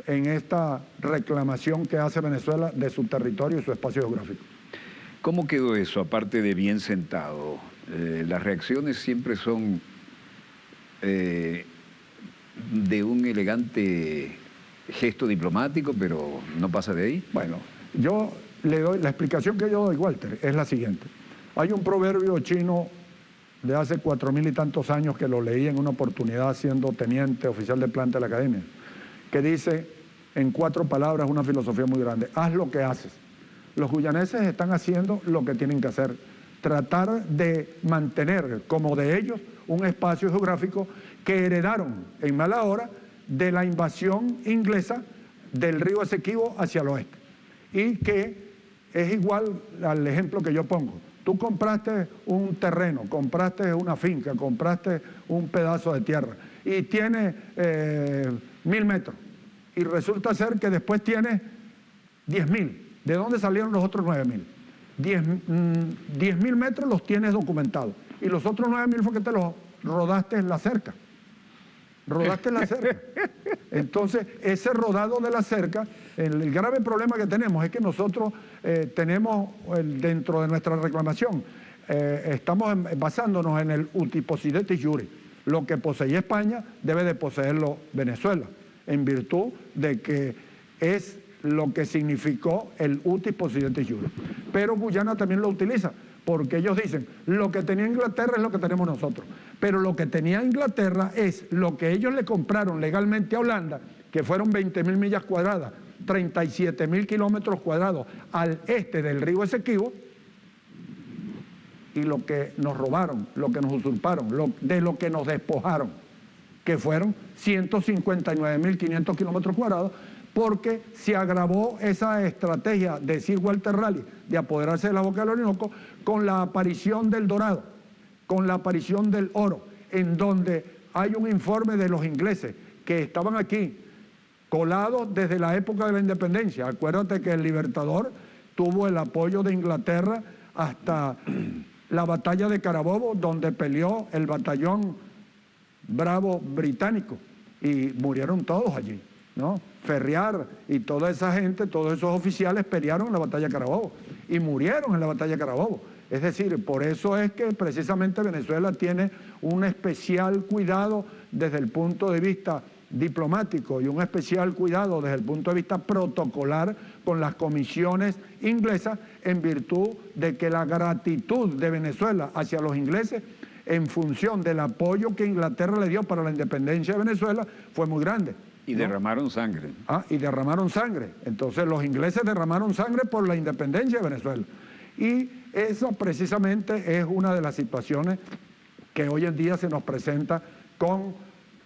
en esta reclamación que hace Venezuela de su territorio y su espacio geográfico. ¿Cómo quedó eso, aparte de bien sentado? Las reacciones siempre son de un elegante gesto diplomático, pero no pasa de ahí. Bueno, yo le doy, la explicación que yo doy, Walter, es la siguiente. Hay un proverbio chino de hace 4000 y tantos años que lo leí en una oportunidad siendo teniente oficial de planta de la academia, que dice en 4 palabras una filosofía muy grande: haz lo que haces. Los guyaneses están haciendo lo que tienen que hacer, tratar de mantener como de ellos un espacio geográfico que heredaron en mala hora de la invasión inglesa del río Esequibo hacia el oeste, y que es igual al ejemplo que yo pongo. Tú compraste un terreno, compraste una finca, compraste un pedazo de tierra y tiene 1000 metros, y resulta ser que después tienes 10.000. ¿De dónde salieron los otros 9.000? 10.000 metros los tienes documentados, y los otros 9.000 fue que te los rodaste en la cerca. Rodaste en la cerca. Entonces, ese rodado de la cerca, el grave problema que tenemos es que nosotros tenemos dentro de nuestra reclamación, estamos basándonos en el uti possidetis iure. Lo que poseía España debe de poseerlo Venezuela, en virtud de que es lo que significó el uti possidetis iure. Pero Guyana también lo utiliza, porque ellos dicen, lo que tenía Inglaterra es lo que tenemos nosotros, pero lo que tenía Inglaterra es lo que ellos le compraron legalmente a Holanda, que fueron 20.000 millas cuadradas, 37.000 kilómetros cuadrados al este del río Esequibo, y lo que nos robaron, lo que nos usurparon, de lo que nos despojaron, que fueron 159.500 kilómetros cuadrados, porque se agravó esa estrategia de Sir Walter Raleigh de apoderarse de la boca del Orinoco con la aparición del dorado, con la aparición del oro, en donde hay un informe de los ingleses que estaban aquí, colados desde la época de la independencia. Acuérdate que el Libertador tuvo el apoyo de Inglaterra hasta la batalla de Carabobo, donde peleó el batallón Bravo británico, y murieron todos allí, ¿no? Ferriar y toda esa gente, todos esos oficiales pelearon en la batalla de Carabobo y murieron en la batalla de Carabobo. Es decir, por eso es que precisamente Venezuela tiene un especial cuidado desde el punto de vista diplomático y un especial cuidado desde el punto de vista protocolar con las comisiones inglesas, en virtud de que la gratitud de Venezuela hacia los ingleses, en función del apoyo que Inglaterra le dio para la independencia de Venezuela, fue muy grande. Y derramaron sangre. Y derramaron sangre. Entonces los ingleses derramaron sangre por la independencia de Venezuela. Y eso precisamente es una de las situaciones que hoy en día se nos presenta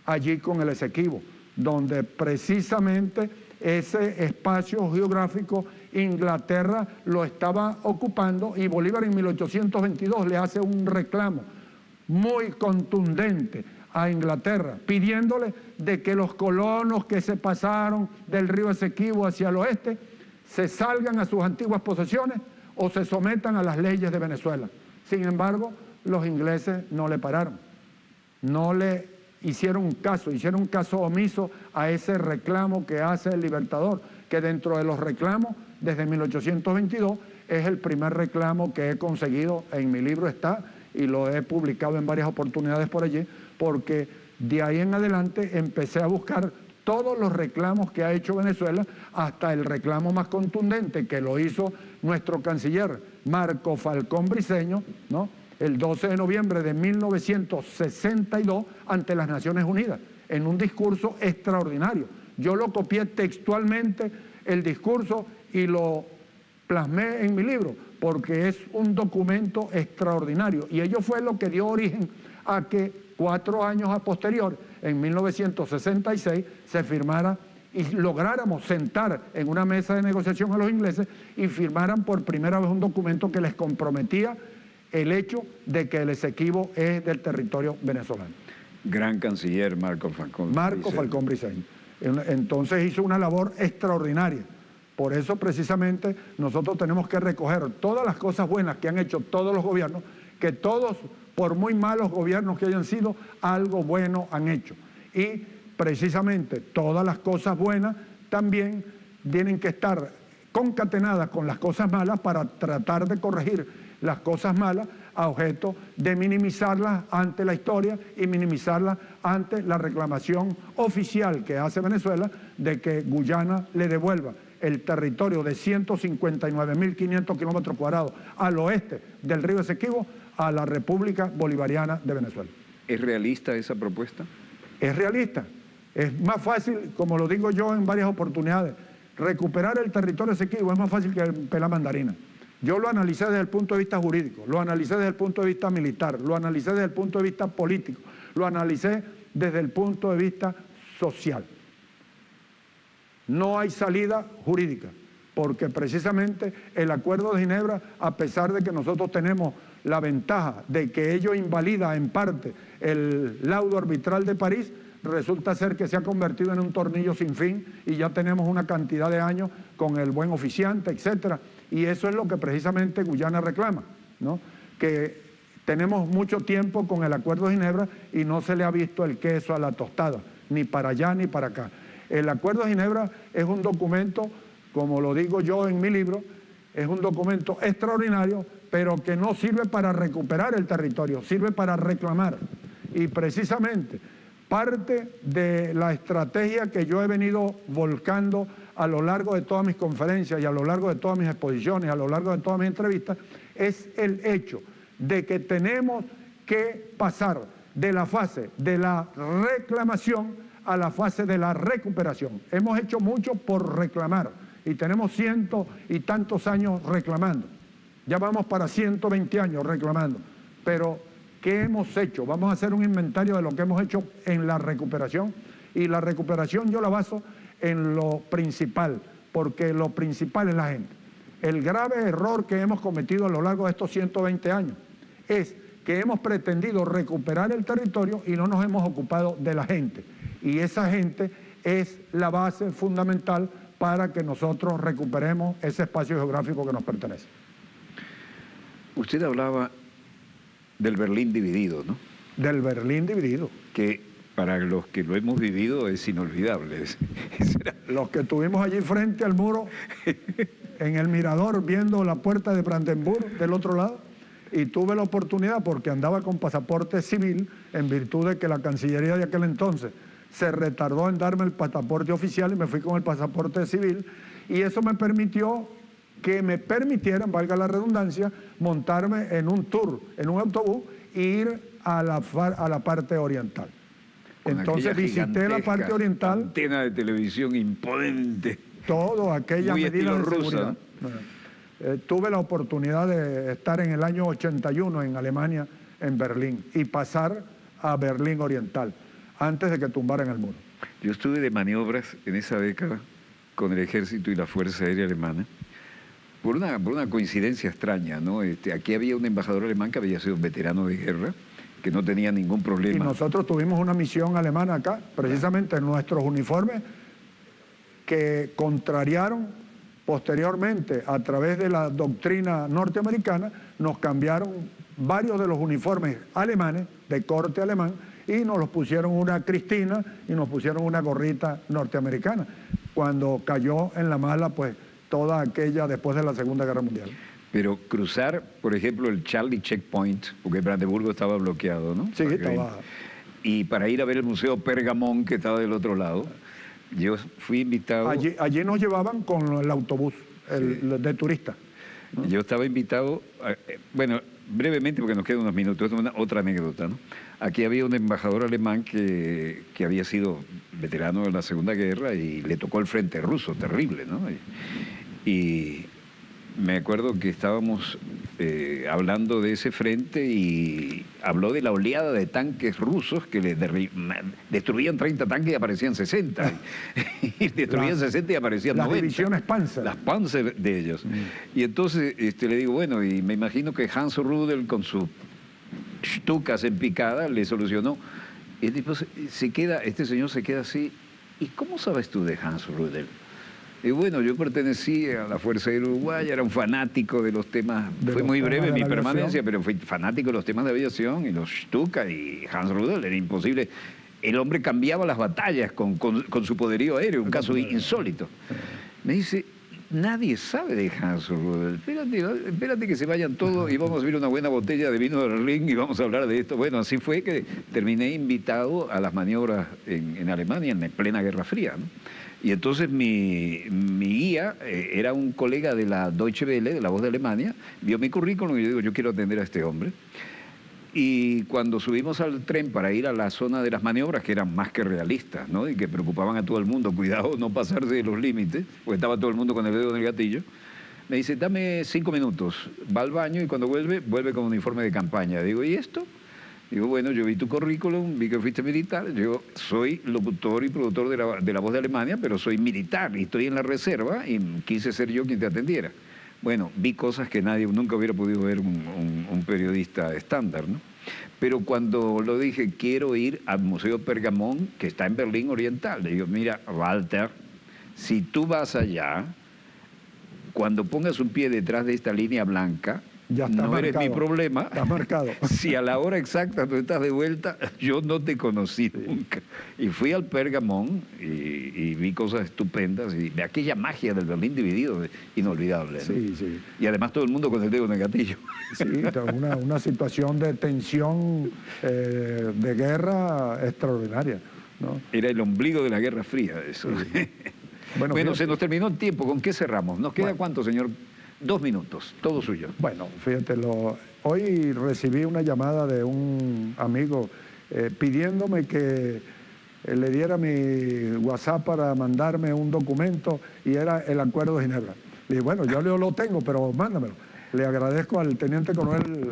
allí con el Esequibo, donde precisamente ese espacio geográfico Inglaterra lo estaba ocupando, y Bolívar en 1822 le hace un reclamo muy contundente a Inglaterra, pidiéndole de que los colonos que se pasaron del río Esequibo hacia el oeste se salgan a sus antiguas posesiones o se sometan a las leyes de Venezuela. Sin embargo, los ingleses no le pararon, no le hicieron un caso omiso a ese reclamo que hace el Libertador, que dentro de los reclamos desde 1822 es el primer reclamo que he conseguido, en mi libro está, y lo he publicado en varias oportunidades por allí, porque de ahí en adelante empecé a buscar todos los reclamos que ha hecho Venezuela, hasta el reclamo más contundente que lo hizo nuestro canciller Marco Falcón Briceño, ¿no?, el 12 de noviembre de 1962 ante las Naciones Unidas, en un discurso extraordinario. Yo lo copié textualmente, el discurso, y lo plasmé en mi libro, porque es un documento extraordinario. Y ello fue lo que dio origen a que 4 años a posterior, en 1966, se firmara y lográramos sentar en una mesa de negociación a los ingleses y firmaran por primera vez un documento que les comprometía el hecho de que el Esequibo es del territorio venezolano. Gran canciller Marco Falcón. Marco Falcón Briceño. Entonces hizo una labor extraordinaria. Por eso precisamente nosotros tenemos que recoger todas las cosas buenas que han hecho todos los gobiernos, que todos, por muy malos gobiernos que hayan sido, algo bueno han hecho. Y precisamente todas las cosas buenas también tienen que estar concatenadas con las cosas malas para tratar de corregir las cosas malas a objeto de minimizarlas ante la historia y minimizarlas ante la reclamación oficial que hace Venezuela de que Guyana le devuelva el territorio de 159.500 kilómetros cuadrados al oeste del río Esequibo a la República Bolivariana de Venezuela. ¿Es realista esa propuesta? Es realista. Es más fácil, como lo digo yo en varias oportunidades, recuperar el territorio Esequibo es más fácil que pelar mandarina. Yo lo analicé desde el punto de vista jurídico, lo analicé desde el punto de vista militar, lo analicé desde el punto de vista político, lo analicé desde el punto de vista social. No hay salida jurídica, porque precisamente el Acuerdo de Ginebra, a pesar de que nosotros tenemos la ventaja de que ello invalida en parte el laudo arbitral de París, resulta ser que se ha convertido en un tornillo sin fin y ya tenemos una cantidad de años con el buen oficiante, etcétera. Y eso es lo que precisamente Guyana reclama, ¿no?, que tenemos mucho tiempo con el Acuerdo de Ginebra y no se le ha visto el queso a la tostada, ni para allá ni para acá. El Acuerdo de Ginebra es un documento, como lo digo yo en mi libro, es un documento extraordinario, pero que no sirve para recuperar el territorio, sirve para reclamar. Y precisamente parte de la estrategia que yo he venido volcando a lo largo de todas mis conferencias y a lo largo de todas mis exposiciones, a lo largo de todas mis entrevistas, es el hecho de que tenemos que pasar de la fase de la reclamación a la fase de la recuperación. Hemos hecho mucho por reclamar y tenemos 100 y tantos años reclamando. Ya vamos para 120 años reclamando, pero ¿qué hemos hecho? Vamos a hacer un inventario de lo que hemos hecho en la recuperación, y la recuperación yo la baso en lo principal, porque lo principal es la gente. El grave error que hemos cometido a lo largo de estos 120 años es que hemos pretendido recuperar el territorio y no nos hemos ocupado de la gente. Y esa gente es la base fundamental para que nosotros recuperemos ese espacio geográfico que nos pertenece. Usted hablaba del Berlín dividido, ¿no? Del Berlín dividido. Que para los que lo hemos vivido es inolvidable. Los que estuvimos allí frente al muro, en el mirador, viendo la puerta de Brandenburg del otro lado, y tuve la oportunidad, porque andaba con pasaporte civil, en virtud de que la Cancillería de aquel entonces se retardó en darme el pasaporte oficial y me fui con el pasaporte civil, y eso me permitió que me permitieran, valga la redundancia, montarme en un tour, en un autobús, e ir a la parte oriental. Entonces visité la parte oriental. Antena de televisión imponente. Todo, aquella medida de seguridad. Tuve la oportunidad de estar en el año 81 en Alemania, en Berlín, y pasar a Berlín Oriental, antes de que tumbaran el muro. Yo estuve de maniobras en esa década con el ejército y la Fuerza Aérea Alemana, por una coincidencia extraña, ¿no? Aquí había un embajador alemán que había sido un veterano de guerra, que no tenían ningún Y problema. nosotros tuvimos una misión alemana acá, precisamente en nuestros uniformes, que contrariaron posteriormente, a través de la doctrina norteamericana, nos cambiaron varios de los uniformes alemanes, de corte alemán, y nos los pusieron una cristina y nos pusieron una gorrita norteamericana, cuando cayó en la mala, pues, toda aquella después de la Segunda Guerra Mundial. Pero cruzar, por ejemplo, el Charlie Checkpoint, porque Brandeburgo estaba bloqueado, ¿no? Sí, estaba. Y para ir a ver el Museo Pergamón, que estaba del otro lado, yo fui invitado... Allí nos llevaban con el autobús de turistas, ¿no? Yo estaba invitado, bueno, brevemente, porque nos quedan unos minutos, otra anécdota, ¿no? Aquí había un embajador alemán que había sido veterano de la Segunda Guerra y le tocó el frente ruso, terrible, ¿no? Y me acuerdo que estábamos hablando de ese frente y habló de la oleada de tanques rusos que destruían 30 tanques y aparecían 60. Y destruían 60 y aparecían 90. Las divisiones Panzer. Las Panzer de ellos. Y entonces le digo, bueno, y me imagino que Hans Rudel con sus stucas en picada le solucionó. Y después este señor se queda así. ¿Y cómo sabes tú de Hans Rudel? Y bueno, yo pertenecí a la Fuerza Aérea Uruguaya, era un fanático de los temas, fue muy breve mi permanencia, pero fui fanático de los temas de aviación y los Stuka y Hans Rudel, era imposible. El hombre cambiaba las batallas con su poderío aéreo, un caso insólito. Me dice, nadie sabe de Hans Rudel, espérate que se vayan todos y vamos a ver una buena botella de vino del Ring y vamos a hablar de esto. Bueno, así fue que terminé invitado a las maniobras en Alemania en plena Guerra Fría, ¿no? Y entonces mi guía era un colega de la Deutsche Welle, de La Voz de Alemania, vio mi currículum y yo digo, yo quiero atender a este hombre. Y cuando subimos al tren para ir a la zona de las maniobras, que eran más que realistas, ¿no? Y que preocupaban a todo el mundo, cuidado no pasarse de los límites, porque estaba todo el mundo con el dedo en el gatillo, me dice, dame 5 minutos, va al baño y cuando vuelve con un uniforme de campaña. Digo, ¿y esto? Digo, bueno, yo vi tu currículum, vi que fuiste militar, yo soy locutor y productor de la Voz de Alemania, pero soy militar y estoy en la reserva y quise ser yo quien te atendiera. Bueno, vi cosas que nunca hubiera podido ver un periodista estándar, ¿no? Pero cuando lo dije, quiero ir al Museo Pergamón, que está en Berlín Oriental, le digo, mira, Walter, si tú vas allá, cuando pongas un pie detrás de esta línea blanca, ya está no marcado, eres mi problema. Está marcado. Si a la hora exacta tú estás de vuelta, yo no te conocí nunca. Y fui al Pergamón y vi cosas estupendas y de aquella magia del Berlín dividido, inolvidable, ¿no? Sí, sí. Y además todo el mundo con el dedo en el gatillo. Sí, una situación de tensión, de guerra extraordinaria, ¿no? Era el ombligo de la Guerra Fría, eso. Sí. Bueno, se nos terminó el tiempo. ¿Con qué cerramos? ¿Nos queda cuánto, señor? 2 minutos, todo suyo. Bueno, fíjate, hoy recibí una llamada de un amigo pidiéndome que le diera mi WhatsApp para mandarme un documento y era el Acuerdo de Ginebra. Le dije, bueno, yo lo tengo, pero mándamelo. Le agradezco al teniente coronel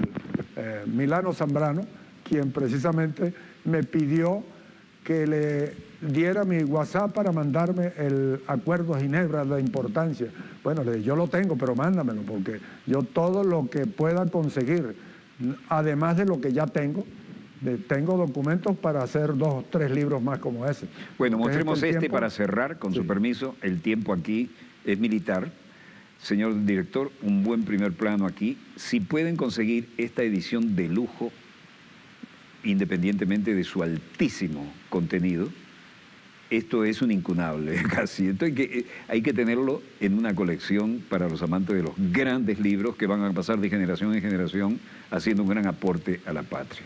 Milano Zambrano, quien precisamente me pidió que le diera mi WhatsApp para mandarme el Acuerdo de Ginebra, la importancia. Bueno, le dije, yo lo tengo, pero mándamelo, porque yo todo lo que pueda conseguir, además de lo que ya tengo documentos para hacer 2 o 3 libros más como ese. Bueno, Porque mostremos para cerrar, con su permiso. El tiempo aquí es militar. Señor director, un buen primer plano aquí. Si pueden conseguir esta edición de lujo, independientemente de su altísimo contenido, esto es un incunable casi. Esto hay que tenerlo en una colección para los amantes de los grandes libros que van a pasar de generación en generación haciendo un gran aporte a la patria.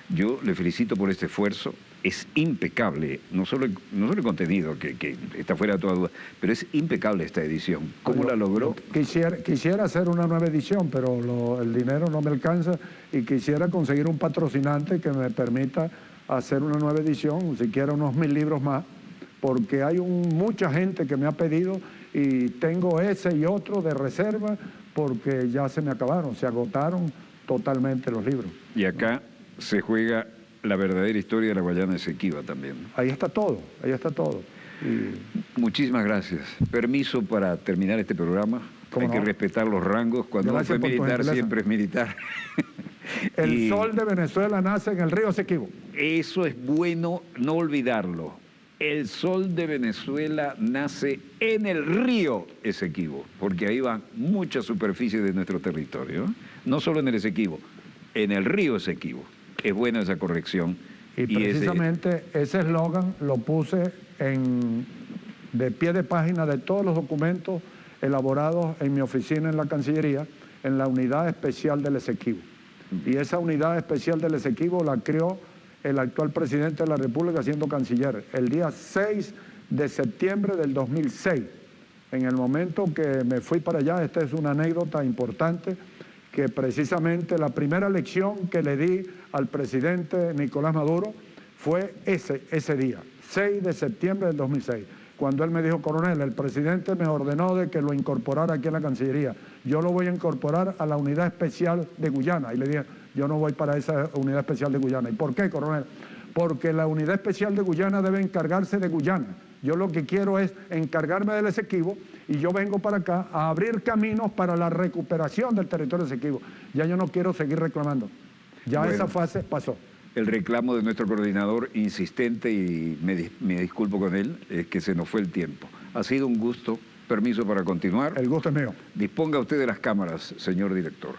Yo le felicito por este esfuerzo. Es impecable, no solo el contenido, que está fuera de toda duda, pero es impecable esta edición. ¿Cómo la logró? Quisiera hacer una nueva edición, pero el dinero no me alcanza y quisiera conseguir un patrocinante que me permita hacer una nueva edición, siquiera unos 1000 libros más, porque hay mucha gente que me ha pedido y tengo ese y otro de reserva porque ya se me acabaron, se agotaron totalmente los libros. Y acá se juega la verdadera historia de la Guayana Esequiba también. Ahí está todo, ahí está todo. Muchísimas gracias. Permiso para terminar este programa. Hay que respetar los rangos. Cuando uno fue militar, siempre es militar. El sol de Venezuela nace en el río Esequibo. Eso es bueno no olvidarlo. El sol de Venezuela nace en el río Esequibo, porque ahí va mucha superficie de nuestro territorio. No solo en el Esequibo, en el río Esequibo. Es buena esa corrección. Y precisamente ese eslogan lo puse de pie de página de todos los documentos elaborados en mi oficina en la Cancillería, en la Unidad Especial del Esequibo. Y esa Unidad Especial del Esequibo la creó el actual presidente de la República siendo canciller, el día 6 de septiembre del 2006. En el momento que me fui para allá, esta es una anécdota importante, que precisamente la primera lección que le di al presidente Nicolás Maduro fue ese día, 6 de septiembre del 2006, cuando él me dijo: coronel, el presidente me ordenó de que lo incorporara aquí en la Cancillería, yo lo voy a incorporar a la Unidad Especial de Guyana. Y le dije: yo no voy para esa Unidad Especial de Guyana. ¿Y por qué, coronel? Porque la Unidad Especial de Guyana debe encargarse de Guyana. Yo lo que quiero es encargarme del Esequibo y yo vengo para acá a abrir caminos para la recuperación del territorio Esequibo. Ya yo no quiero seguir reclamando. Ya esa fase pasó. El reclamo de nuestro coordinador insistente, y me disculpo con él, es que se nos fue el tiempo. Ha sido un gusto. Permiso para continuar. El gusto es mío. Disponga usted de las cámaras, señor director.